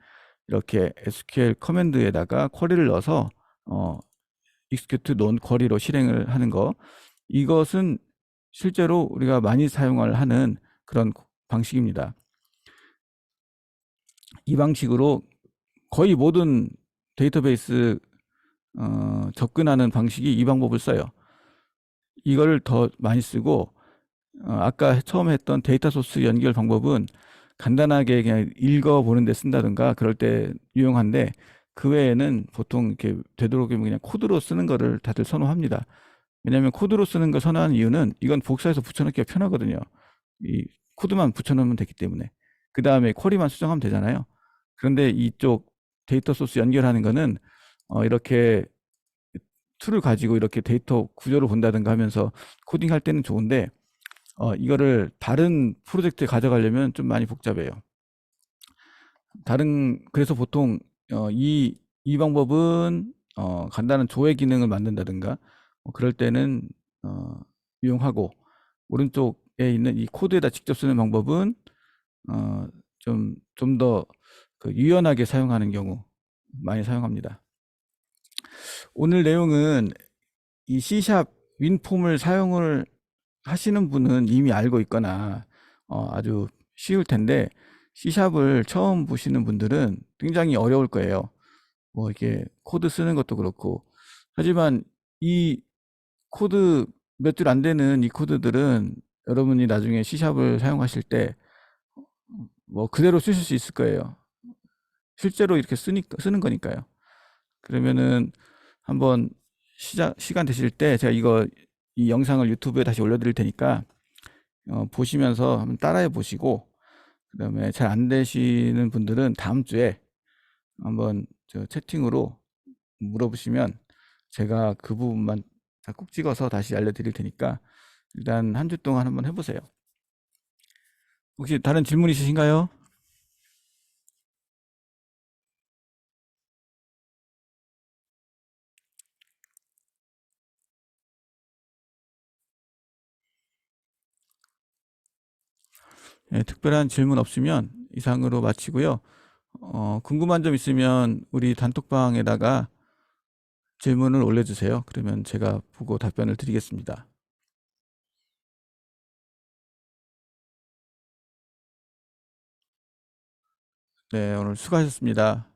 이렇게 SQL 커맨드에다가 쿼리를 넣어서 execute non 쿼리로 실행을 하는 거. 이것은 실제로 우리가 많이 사용을 하는 그런 방식입니다. 이 방식으로 거의 모든 데이터베이스 접근하는 방식이 이 방법을 써요. 이걸 더 많이 쓰고, 아까 처음에 했던 데이터 소스 연결 방법은 간단하게 그냥 읽어보는 데 쓴다든가 그럴 때 유용한데, 그 외에는 보통 이렇게 되도록이면 그냥 코드로 쓰는 거를 다들 선호합니다. 왜냐하면 코드로 쓰는 걸 선호하는 이유는 이건 복사해서 붙여넣기가 편하거든요. 이 코드만 붙여넣으면 되기 때문에. 그 다음에 쿼리만 수정하면 되잖아요. 그런데 이쪽 데이터 소스 연결하는 거는 이렇게 툴을 가지고 이렇게 데이터 구조를 본다든가 하면서 코딩할 때는 좋은데 이거를 다른 프로젝트에 가져가려면 좀 많이 복잡해요. 그래서 보통 이 방법은 간단한 조회 기능을 만든다든가 그럴 때는 어, 이용하고, 오른쪽에 있는 이 코드에다 직접 쓰는 방법은 좀 더 유연하게 사용하는 경우 많이 사용합니다. 오늘 내용은 이 C샵 윈폼을 사용을 하시는 분은 이미 알고 있거나 아주 쉬울 텐데, C샵을 처음 보시는 분들은 굉장히 어려울 거예요. 뭐 이렇게 코드 쓰는 것도 그렇고. 하지만 이 코드 몇 줄 안 되는 이 코드들은 여러분이 나중에 C샵을 사용하실 때 뭐 그대로 쓰실 수 있을 거예요. 실제로 이렇게 쓰는 거니까요. 그러면은 한번 시간 되실 때 제가 이 영상을 유튜브에 다시 올려드릴 테니까 보시면서 한번 따라해 보시고, 그다음에 잘 안 되시는 분들은 다음 주에 한번 저 채팅으로 물어보시면 제가 그 부분만 다 꼭 찍어서 다시 알려드릴 테니까 일단 한 주 동안 한번 해보세요. 혹시 다른 질문 있으신가요? 네, 특별한 질문 없으면 이상으로 마치고요. 궁금한 점 있으면 우리 단톡방에다가 질문을 올려주세요. 그러면 제가 보고 답변을 드리겠습니다. 네, 오늘 수고하셨습니다.